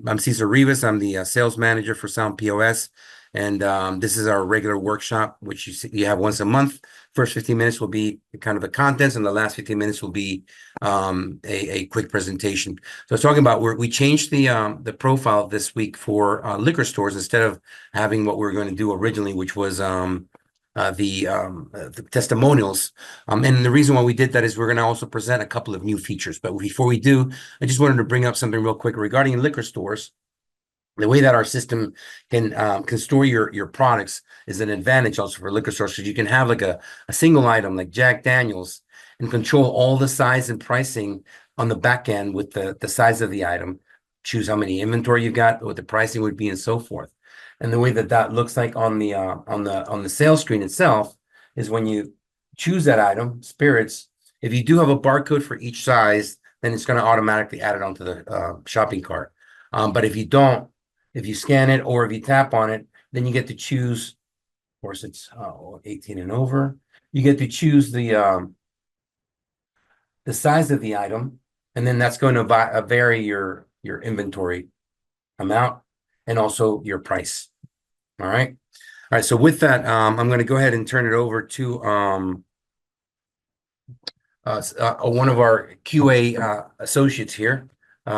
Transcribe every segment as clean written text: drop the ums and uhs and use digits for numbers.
I'm Cesar Rivas. I'm the sales manager for Sound POS, and this is our regular workshop, which you have once a month. First 15 minutes will be kind of the contents, and the last 15 minutes will be a quick presentation. So I was talking about we changed the profile this week for liquor stores instead of having what we were going to do originally, which was the testimonials. And the reason why we did that is we're going to also present a couple of new features. But before we do, I just wanted to bring up something real quick regarding liquor stores. The way that our system can store your products is an advantage also for liquor stores, because you can have like a single item like Jack Daniels and control all the size and pricing on the back end with the size of the item, choose how many inventory you've got, what the pricing would be, and so forth. And the way that that looks like on the sales screen itself is when you choose that item, spirits. If you do have a barcode for each size, then it's going to automatically add it onto the shopping cart. But if you don't, if you scan it or if you tap on it, then you get to choose. Of course, it's 18 and over. You get to choose the size of the item, and then that's going to vary your inventory amount and also your price. All right. All right. So with that, I'm going to go ahead and turn it over to one of our QA associates here,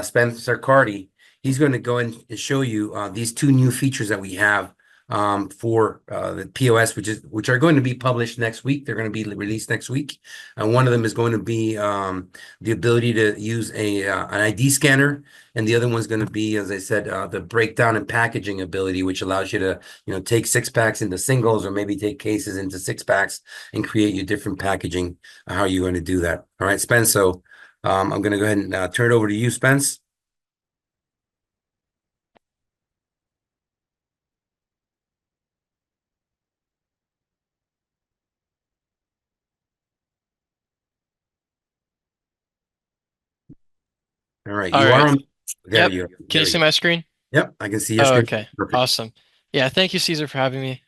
Spencer Carty. He's going to go and show you these two new features that we have for the POS, which are going to be published next week. They're going to be released next week. And one of them is going to be the ability to use an ID scanner, and the other one's going to be, as I said, the breakdown and packaging ability, which allows you to take 6-packs into singles, or maybe take cases into 6-packs and create your different packaging. How are you going to do that? All right, Spence. So I'm going to go ahead and turn it over to you, Spence. All right, All you are right. on. There Yep. you go. Can There you we see go. my screen? Yep, I can see your Oh, screen. okay. Perfect. Awesome. Yeah, thank you, Caesar, for having me.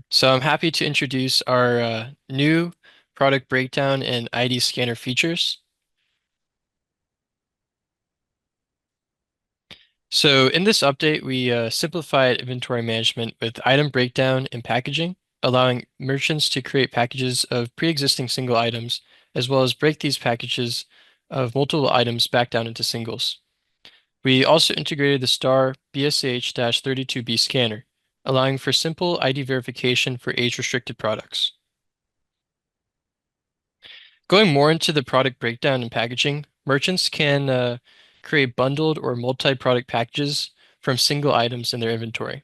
So I'm happy to introduce our new product breakdown and ID scanner features. So in this update, we simplified inventory management with item breakdown and packaging, allowing merchants to create packages of pre-existing single items, as well as break these packages of multiple items back down into singles. We also integrated the STAR BSH-32B scanner, allowing for simple ID verification for age-restricted products. Going more into the product breakdown and packaging, merchants can create bundled or multi-product packages from single items in their inventory.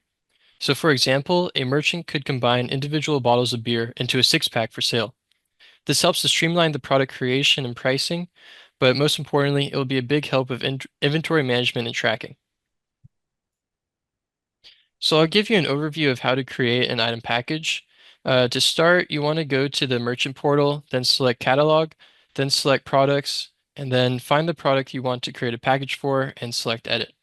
So for example, a merchant could combine individual bottles of beer into a 6-pack for sale. This helps to streamline the product creation and pricing, but most importantly, it will be a big help with inventory management and tracking. So I'll give you an overview of how to create an item package. To start, you want to go to the merchant portal, then select catalog, then select products, and then find the product you want to create a package for and select edit.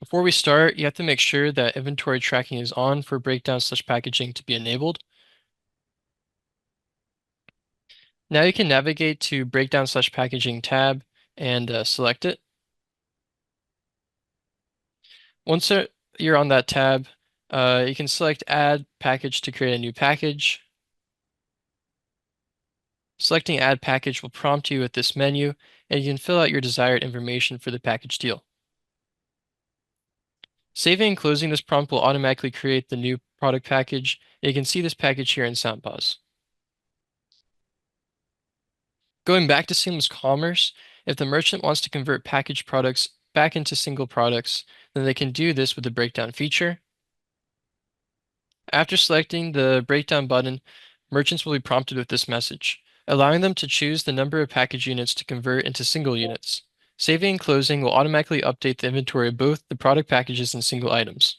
Before we start, you have to make sure that inventory tracking is on for breakdown/packaging to be enabled. Now you can navigate to breakdown/packaging tab and select it. Once you're on that tab, you can select Add Package to create a new package. Selecting Add Package will prompt you with this menu, and you can fill out your desired information for the package deal. Saving and closing this prompt will automatically create the new product package, and you can see this package here in Sound POS. Going back to seamless commerce, if the merchant wants to convert packaged products back into single products, then they can do this with the breakdown feature. After selecting the breakdown button, merchants will be prompted with this message, allowing them to choose the number of package units to convert into single units. Saving and closing will automatically update the inventory of both the product packages and single items.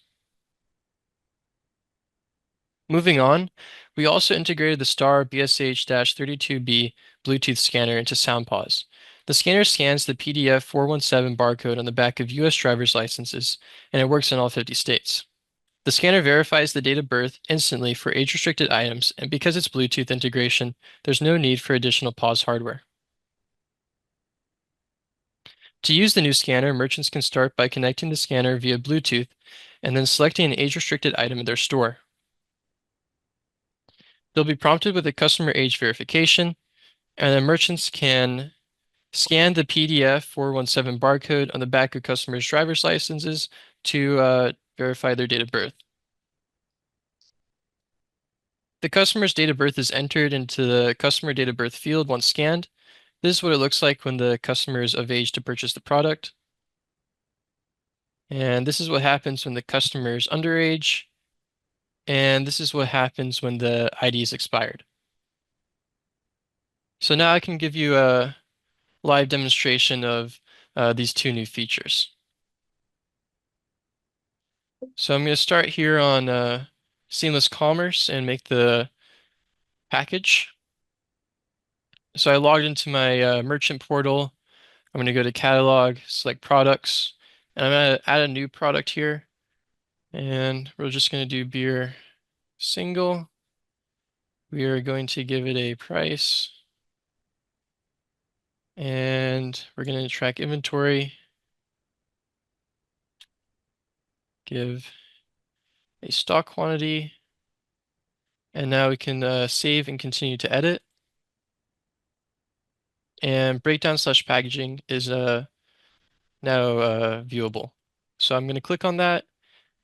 Moving on, we also integrated the STAR BSH-32B Bluetooth scanner into Sound POS. The scanner scans the PDF 417 barcode on the back of US driver's licenses, and it works in all 50 states. The scanner verifies the date of birth instantly for age-restricted items, and because it's Bluetooth integration, there's no need for additional POS hardware. To use the new scanner, merchants can start by connecting the scanner via Bluetooth and then selecting an age-restricted item in their store. They'll be prompted with a customer age verification, and then merchants can scan the PDF 417 barcode on the back of customers' driver's licenses to verify their date of birth. The customer's date of birth is entered into the customer date of birth field once scanned. This is what it looks like when the customer is of age to purchase the product. And this is what happens when the customer is underage. And this is what happens when the ID is expired. So now I can give you a live demonstration of these two new features. So I'm going to start here on Seamless Commerce and make the package. So I logged into my merchant portal. I'm going to go to catalog, select products, and I'm going to add a new product here. And we're just going to do beer single. We are going to give it a price. And we're going to track inventory. Give a stock quantity. And now we can save and continue to edit. And breakdown/packaging is now viewable. So I'm going to click on that,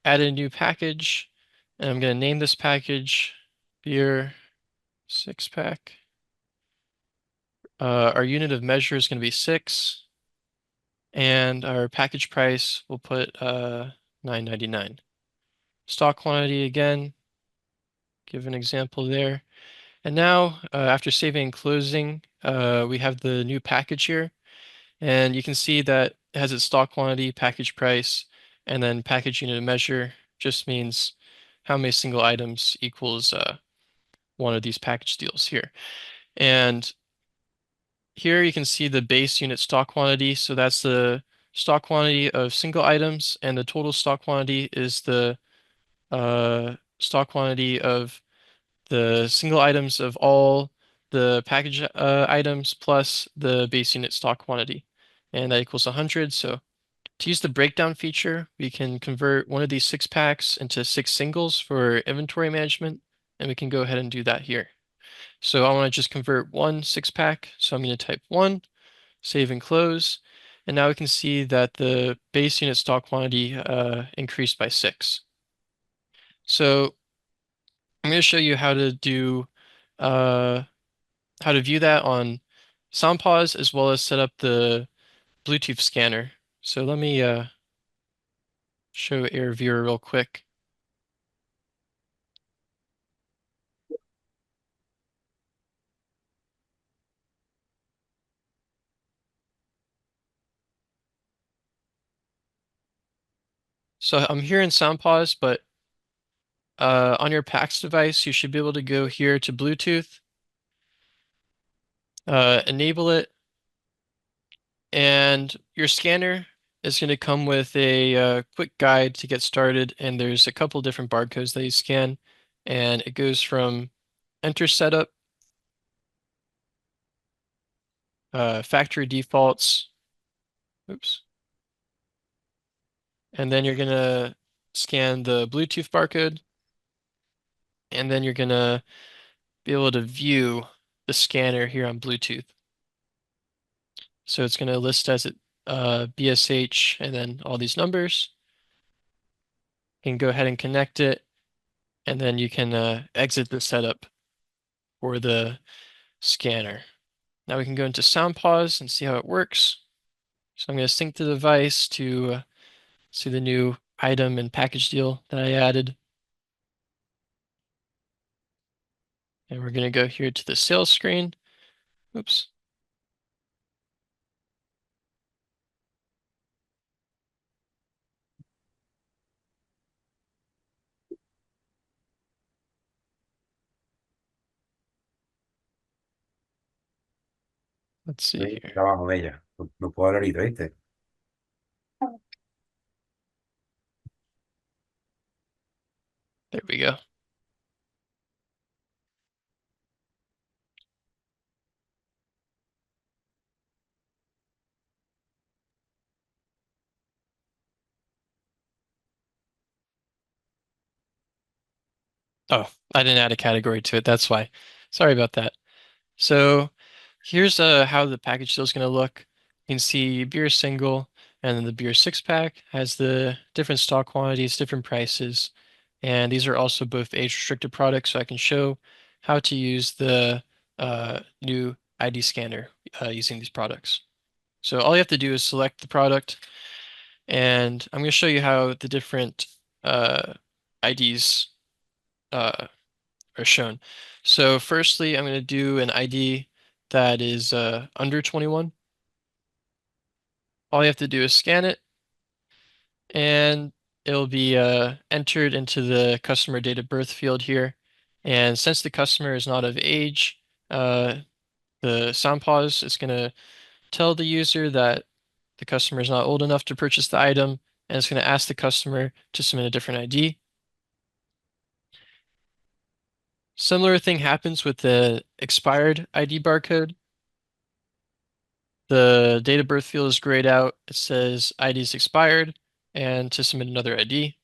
add a new package, and I'm going to name this package beer 6-pack. Our unit of measure is going to be 6, and our package price we'll put $9.99. Stock quantity again, give an example there. And now, after saving and closing, we have the new package here. And you can see that it has its stock quantity, package price, and then package unit of measure just means how many single items equals one of these package deals here. And here you can see the base unit stock quantity. So that's the stock quantity of single items, and the total stock quantity is the stock quantity of the single items of all the package items plus the base unit stock quantity. And that equals 100. So to use the breakdown feature, we can convert one of these 6-packs into 6 singles for inventory management, and we can go ahead and do that here. So I want to just convert one 6-pack. So I'm going to type 1, save and close. And now we can see that the base unit stock quantity increased by 6. So I'm going to show you how to do how to view that on Sound POS as well as set up the Bluetooth scanner. So let me show Air Viewer real quick. So I'm here in Sound POS, but on your PAX device, you should be able to go here to Bluetooth, enable it, and your scanner is going to come with a quick guide to get started. And there's a couple different barcodes that you scan, and it goes from enter setup, factory defaults, oops, and then you're going to scan the Bluetooth barcode, and then you're going to be able to view the scanner here on Bluetooth. So it's going to list as it BSH and then all these numbers. You can go ahead and connect it, and then you can exit the setup for the scanner. Now we can go into Sound POS and see how it works. So I'm going to sync the device to see the new item and package deal that I added. And we're going to go here to the sales screen. Oops. Let's see Sí, here. trabajo de ella. No, no puedo hablar ahorita, ¿viste? There we go. Oh, I didn't add a category to it. That's why. Sorry about that. So here's how the package deal is going to look. You can see beer single, and then the beer six pack has the different stock quantities, different prices. And these are also both age restricted products, so I can show how to use the new ID scanner using these products. So all you have to do is select the product, and I'm going to show you how the different uh, IDs uh, are shown. So firstly, I'm going to do an ID that is under 21. All you have to do is scan it, and it'll be entered into the customer date of birth field here. And since the customer is not of age, the Sound POS is going to tell the user that the customer is not old enough to purchase the item, and it's going to ask the customer to submit a different ID. Similar thing happens with the expired ID barcode. The date of birth field is grayed out. It says ID is expired and to submit another ID.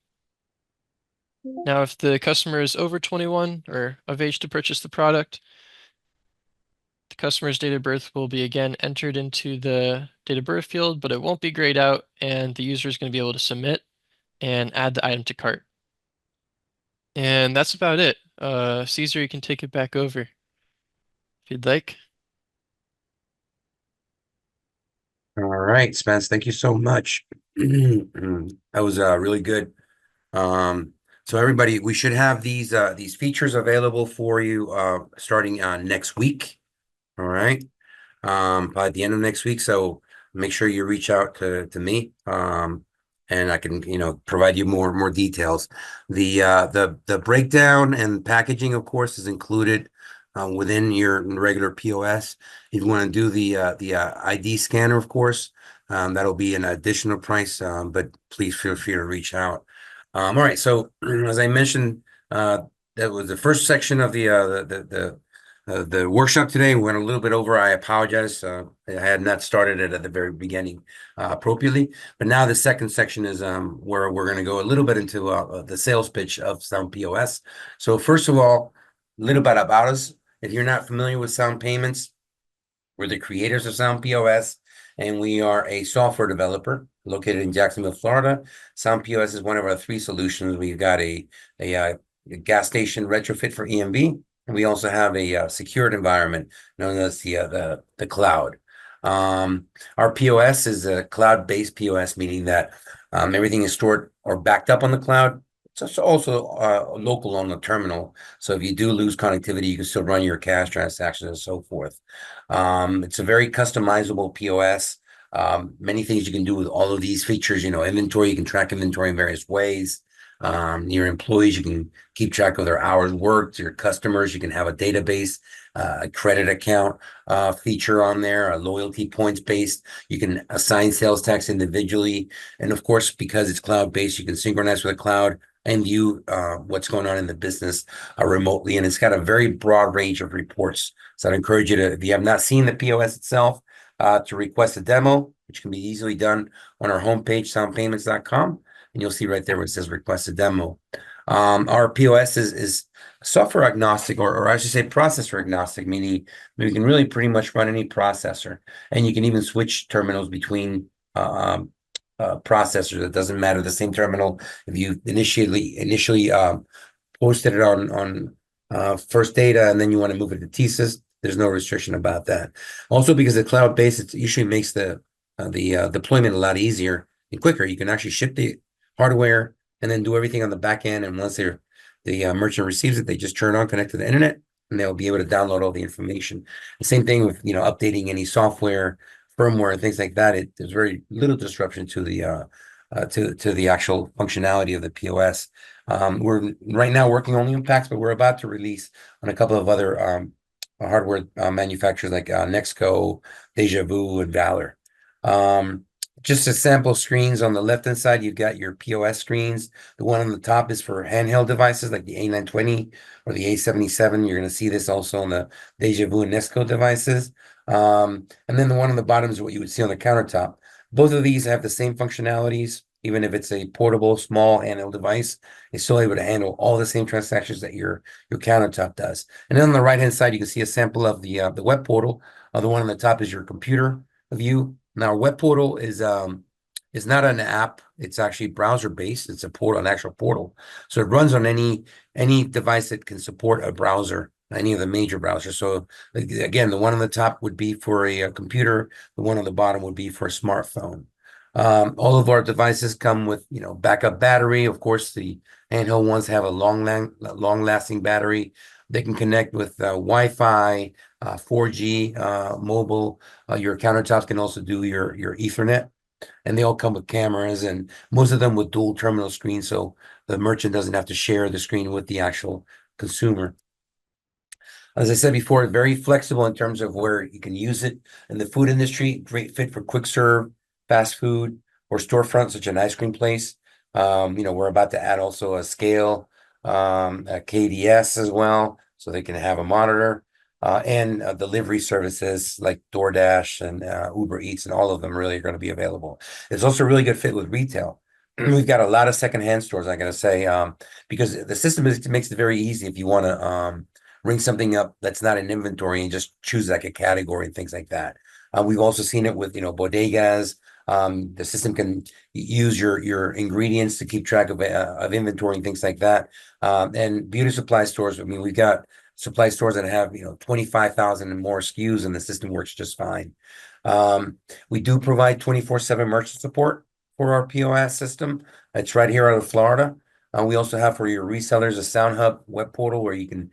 Now, if the customer is over 21 or of age to purchase the product, the customer's date of birth will be again entered into the date of birth field, but it won't be grayed out, and the user is going to be able to submit and add the item to cart. And that's about it. Caesar, you can take it back over if you'd like. All right, Spence, thank you so much. That was really good. So everybody, we should have these features available for you starting next week. All right. By the end of next week. So make sure you reach out to me. And I can, provide you more details. The breakdown and packaging, of course, is included within your regular POS. If you want to do the ID scanner, of course, that'll be an additional price. But please feel free to reach out. All right. So as I mentioned, that was the first section of the workshop today. We went a little bit over. I apologize. I had not started it at the very beginning appropriately. But now the second section is where we're going to go a little bit into the sales pitch of Sound POS. So first of all, a little bit about us. If you're not familiar with Sound Payments, we're the creators of Sound POS, and we are a software developer located in Jacksonville, Florida. Sound POS is one of our three solutions. We've got a gas station retrofit for EMV, and we also have a secured environment known as the cloud. Our POS is a cloud-based POS, meaning that everything is stored or backed up on the cloud. It's also local on the terminal. So if you do lose connectivity, you can still run your cash transactions and so forth. It's a very customizable POS. Many things you can do with all of these features, inventory, you can track inventory in various ways. Your employees, you can keep track of their hours worked. Your customers, you can have a database, a credit account feature on there, a loyalty points based. You can assign sales tax individually. And of course, because it's cloud-based, you can synchronize with the cloud and view what's going on in the business remotely. And it's got a very broad range of reports. So I'd encourage you to, if you have not seen the POS itself, to request a demo, which can be easily done on our homepage, soundpayments.com. And you'll see right there where it says request a demo. Our POS is software agnostic, or I should say processor agnostic, meaning we can really pretty much run any processor. And you can even switch terminals between processors. It doesn't matter. The same terminal, if you initially posted it on First Data and then you want to move it to TSYS, there's no restriction about that. Also, because the cloud-based, it usually makes the deployment a lot easier and quicker. You can actually ship the hardware and then do everything on the back end. And once the merchant receives it, they just turn on, connect to the internet, and they'll be able to download all the information. The same thing with updating any software, firmware, and things like that. There's very little disruption to the actual functionality of the POS. We're right now working only on packs, but we're about to release on a couple of other hardware manufacturers like Nexco, Deja Vu, and Valor. Just a sample screens on the left-hand side, you've got your POS screens. The one on the top is for handheld devices like the A920 or the A77. You're going to see this also on the Deja Vu and Nexco devices. And then the one on the bottom is what you would see on the countertop. Both of these have the same functionalities. even if it's a portable, small handheld device, it's still able to handle all the same transactions that your countertop does. And then on the right-hand side, you can see a sample of the web portal. The one on the top is your computer view. Now, our web portal is not an app. It's actually browser-based. It's a portal, an actual portal. So it runs on any device that can support a browser, any of the major browsers. So again, the one on the top would be for a computer. The one on the bottom would be for a smartphone. All of our devices come with, backup battery. Of course, the handheld ones have a long-lasting battery. They can connect with Wi-Fi, 4G, mobile. Your countertops can also do your Ethernet, and they all come with cameras, and most of them with dual terminal screens, so the merchant doesn't have to share the screen with the actual consumer. As I said before, very flexible in terms of where you can use it in the food industry. Great fit for quick serve, fast food, or storefront, such an ice cream place. We're about to add also a scale, a KDS as well, so they can have a monitor, and delivery services like DoorDash and Uber Eats, and all of them really are going to be available. It's also a really good fit with retail. We've got a lot of secondhand stores, I gotta say, because the system makes it very easy if you want to ring something up that's not in inventory and just choose like a category and things like that. We've also seen it with, bodegas. The system can use your ingredients to keep track of inventory and things like that. And beauty supply stores, I mean, we've got supply stores that have, 25,000 and more SKUs, and the system works just fine. We do provide 24/7 merchant support for our POS system. It's right here out of Florida. We also have for your resellers a Sound Hub web portal where you can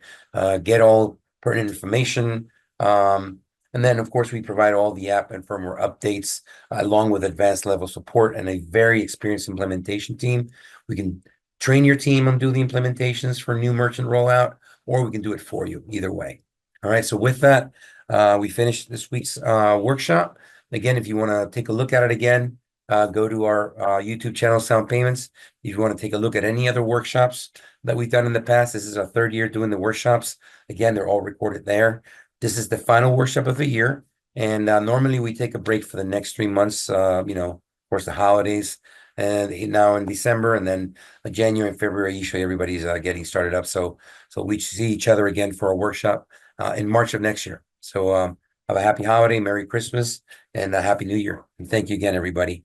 get all pertinent information. And then, of course, we provide all the app and firmware updates along with advanced level support and a very experienced implementation team. We can train your team on do the implementations for new merchant rollout, or we can do it for you either way. All right. So with that, we finished this week's workshop. Again, if you want to take a look at it again, go to our YouTube channel, Sound Payments. If you want to take a look at any other workshops that we've done in the past, this is our third year doing the workshops. Again, they're all recorded there. This is the final workshop of the year. And normally we take a break for the next 3 months, of course, the holidays. And now in December, and then January and February, usually everybody's getting started up. So we see each other again for a workshop in March of next year. So have a happy holiday, Merry Christmas, and a Happy New Year. And thank you again, everybody.